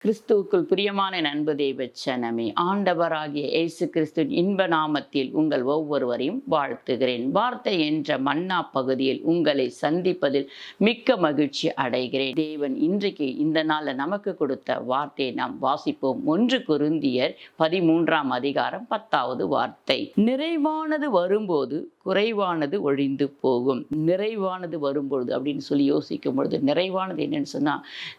கிறிஸ்துவுக்குள் பிரியமான அன்பு தெய்வ ஜனமே, ஆண்டவராகிய இயேசு கிறிஸ்துவின் இன்ப நாமத்தில் உங்கள் ஒவ்வொருவரையும் வாழ்த்துகிறேன். வார்த்தை என்ற மன்னா பகுதியில் உங்களை சந்திப்பதில் மிக்க மகிழ்ச்சி அடைகிறேன். தேவன் இன்றைக்கு இந்த நாளில் நமக்கு கொடுத்த வார்த்தையை நாம் வாசிப்போம். 1 கொரிந்தியர் 13ஆம் அதிகாரம் 10வது வார்த்தை. நிறைவானது வரும்போது குறைவானது ஒழிந்து போகும். நிறைவானது வரும்பொழுது அப்படின்னு சொல்லி யோசிக்கும் பொழுது, நிறைவானது என்னன்னு சொன்னா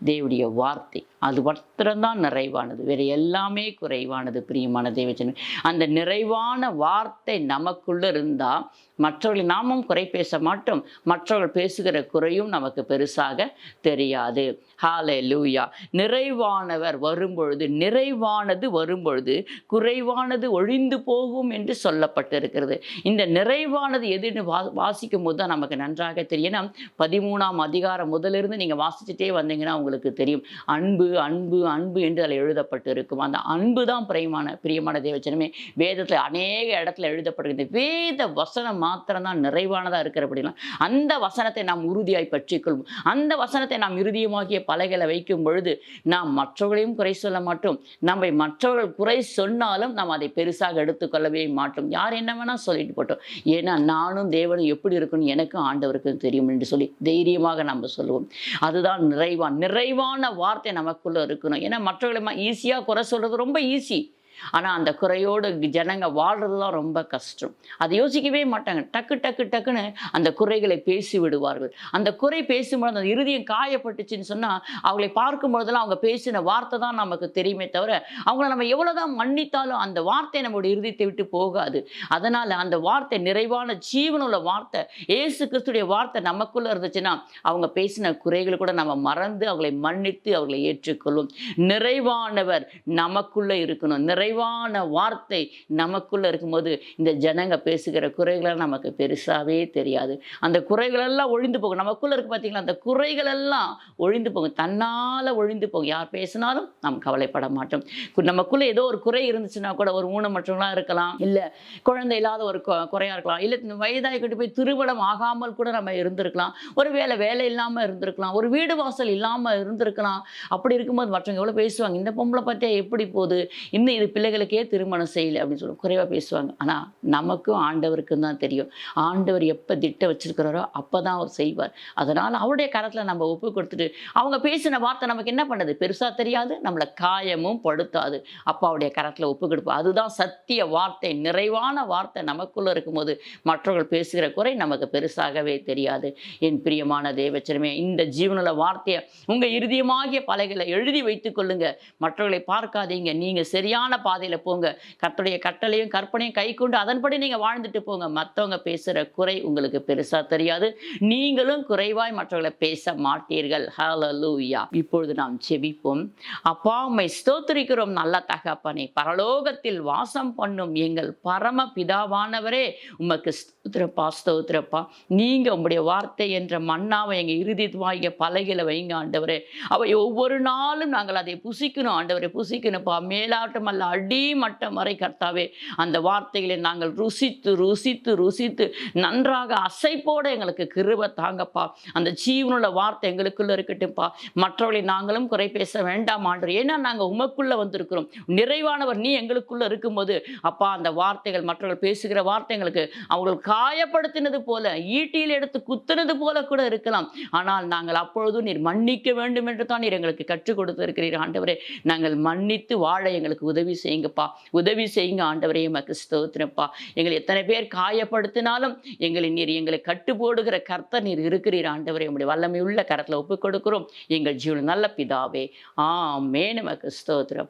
தேவனுடைய வார்த்தை. அது மாத்திரம்தான் நிறைவானது, வேற எல்லாமே குறைவானது. பிரியமான தேவஜனமே, அந்த நிறைவான வார்த்தை நமக்குள்ள இருந்தா மற்றவர்களை நாமும் குறை பேச மாட்டோம். மற்றவர்கள் பேசுகிற குறையும் நமக்கு பெருசாக தெரியாது. ஹல்லேலூயா. நிறைவானவர் வரும்பொழுது, நிறைவானது வரும்பொழுது குறைவானது ஒழிந்து போகும் என்று சொல்லப்பட்டிருக்கிறது. இந்த நிறைவானது எதுன்னு வாசிக்கும் போது தான் நமக்கு நன்றாக தெரியும். 13ஆம் அதிகாரம் முதலிருந்து நீங்க வாசிச்சுட்டே வந்தீங்கன்னா உங்களுக்கு தெரியும். அன்பு அன்பு அன்பு என்று அதில் எழுதப்பட்டிருக்கும். அந்த அன்பு தான் பிரியமான தேவஜனமே, வேதத்தில் அநேக இடத்துல எழுதப்பட்டிருக்கிறது. வேத வசனம் மாத்திரம்தான் நிறைவானதாக இருக்கிற அப்படின்னா அந்த வசனத்தை நாம் உறுதியாய் பற்றிக்கொள்வோம். அந்த வசனத்தை நாம் இறுதியமாகிய பலகைகளை வைக்கும் பொழுது நாம் மற்றவர்களையும் குறை சொல்ல மாட்டோம். நம்மை மற்றவர்கள் குறை சொன்னாலும் நாம் அதை பெருசாக எடுத்துக்கொள்ளவே மாட்டோம். யார் என்ன வேணா சொல்லிட்டு போட்டோம், ஏன்னா நானும் தேவனும் எப்படி இருக்குன்னு எனக்கும் ஆண்டவருக்கும் தெரியும் என்று சொல்லி தைரியமாக நம்ம சொல்லுவோம். அதுதான் நிறைவான வார்த்தை நமக்குள்ள இருக்கணும். ஏன்னா மற்றவர்களை ஈஸியாக குறை சொல்றது ரொம்ப ஈஸி. ஆனால் அந்த குறையோடு ஜனங்க வாழ்றது தான் ரொம்ப கஷ்டம். அதை யோசிக்கவே மாட்டாங்க. டக்குன்னு அந்த குறைகளை பேசி விடுவார்கள். அந்த குறை பேசும்போது அந்த இருதயம் காயப்பட்டுச்சுன்னு சொன்னால் அவங்களை பார்க்கும் பொழுதெல்லாம் அவங்க பேசின வார்த்தை தான் நமக்கு தெரியுமே தவிர, அவங்கள நம்ம எவ்வளோதான் மன்னித்தாலும் அந்த வார்த்தை நம்மளுடைய இருதயத்தை விட்டு போகாது. அதனால் அந்த வார்த்தை நிறைவான ஜீவனுள்ள வார்த்தை, இயேசு கிறிஸ்துடைய வார்த்தை நமக்குள்ளே இருந்துச்சுன்னா அவங்க பேசின குறைகள் கூட நம்ம மறந்து அவங்களை மன்னித்து அவர்களை ஏற்றுக்கொள்ளும். நிறைவானவர் நமக்குள்ளே இருக்கணும். நிறைவான வார்த்தை நமக்குள்ள இருக்கும்போது இந்த ஜனங்க பேசுகிற குறைகள் நமக்கு பெருசாவே தெரியாது. அந்த குறைகள் எல்லாம் ஒழிந்து போகும். நமக்குள்ள இருக்கு பார்த்தீங்களா, அந்த குறைகள் எல்லாம் ஒழிந்து போகும், தன்னால ஒழிந்து போகும். யார் பேசினாலும் நாம் கவலைப்பட மாட்டோம். நமக்குள்ள ஏதோ ஒரு குறை இருந்துச்சுன்னா கூட, ஒரு ஊனமற்றவங்களா இருக்கலாம், இல்ல குழந்தை இல்லாத ஒரு குறையா இருக்கலாம், இல்ல வயதாகி கொண்டு போய் திருமணம் ஆகாமல் கூட நம்ம இருந்திருக்கலாம், ஒரு வேலை இல்லாம இருந்திருக்கலாம், ஒரு வீடு வாசல் இல்லாம இருந்திருக்கலாம். அப்படி இருக்கும்போது மற்றவங்க எவ்வளவு பேசுவாங்க, இந்த பொம்பளை பத்தியா எப்படி போகுது, இன்னும் இது பிள்ளைகளுக்கே திருமணம் செய்யலை அப்படின்னு சொல்லி குறைவாக பேசுவாங்க. ஆனால் நமக்கும் ஆண்டவருக்கும் தான் தெரியும். ஆண்டவர் எப்போ திட்டம் வச்சிருக்கிறாரோ அப்போ தான் அவர் செய்வார். அதனால் அவருடைய கரத்தில் நம்ம ஒப்பு கொடுத்துட்டு அவங்க பேசின வார்த்தை நமக்கு என்ன பண்ணுது, பெருசாக தெரியாது, நம்மளை காயமும் படுத்தாது. அப்போ அவருடைய கரத்தில் ஒப்பு கொடுப்போம். அதுதான் சத்திய வார்த்தை. நிறைவான வார்த்தை நமக்குள்ளே இருக்கும்போது மற்றவர்கள் பேசுகிற குறை நமக்கு பெருசாகவே தெரியாது. என் பிரியமான தேவச்சனமே, இந்த ஜீவனுள்ள வார்த்தையை உங்கள் இறுதியமாகிய பலகைகளை எழுதி வைத்துக் கொள்ளுங்க. மற்றவர்களை பார்க்காதீங்க. நீங்கள் சரியான பாதையில போங்க. கர்த்தருடைய கட்டளையும் கற்பனையும் கை கொண்டு அதன்படி நீங்க வாழ்ந்துட்டு போங்க. மற்றவங்க பேசுற குறை உங்களுக்கு பெருசா தெரியாது. நீங்களும் குறைவாய் மற்றவர்களை பேச மாட்டீர்கள். ஹல்லேலூயா. இப்பொழுது நாம் ஜெபிப்போம். அப்பா, உம்மை ஸ்தோத்திரிக்கிறோம் நல்ல தகப்பனே. பரலோகத்தில் வாசம் பண்ணும் எங்கள் பரம பிதாவானவரே, உமக்கு ஸ்தோத்திரப்பா. நீங்க உங்களுடைய வார்த்தை என்ற மன்னாவை எங்க இறுதிவாகிய பலகையில வைங்க ஆண்டவரே. அவை ஒவ்வொரு நாளும் நாங்கள் அதை புசிக்கணும் ஆண்டவரே, புசிக்கணும்ப்பா. மேலாட்டம் அல்ல, அடிமட்டம் வரை கர்த்தாவே அந்த வார்த்தைகளை நாங்கள் ருசித்து ருசித்து ருசித்து நன்றாக அசைப்போட எங்களுக்கு கிருபை தாங்கப்பா. அந்த ஜீவனுள்ள வார்த்தை எங்களுக்குள்ள இருக்கட்டும்ப்பா. மற்றவர்களை நாங்களும் குறை பேச வேண்டாம் ஆண்டவரே. ஏன்னா நாங்கள் உமக்குள்ள வந்திருக்கிறோம். நிறைவானவர் நீ எங்களுக்குள்ள இருக்கும்போது அப்பா, அந்த வார்த்தைகள் மற்றவர்கள் பேசுகிற வார்த்தைகளுக்கு அவர்கள் காயப்படுத்தினது போல, ஈட்டியில் எடுத்து குத்துனது போல கூட இருக்கலாம். ஆனால் நாங்கள் அப்பொழுதும் நீர் மன்னிக்க வேண்டும் என்று தான் நீர் எங்களுக்கு கற்றுக் கொடுத்திருக்கிறீர் ஆண்டவரே. நாங்கள் மன்னித்து வாழ எங்களுக்கு உதவி செய்யுங்கப்பா. உதவி செய்யுங்க ஆண்டவரே. உமக்கு ஸ்தோத்திரப்பா. எங்களை எத்தனை பேர் காயப்படுத்தினாலும் எங்களை கட்டு போடுகிற கர்த்தர் நீர் இருக்கிறீர் ஆண்டவரே. உங்களுடைய வல்லமை உள்ள கரத்தில் ஒப்புக் கொடுக்கிறோம் எங்கள் ஜீவன் நல்ல பிதாவே. ஆமென். உமக்கு ஸ்தோத்திரம்.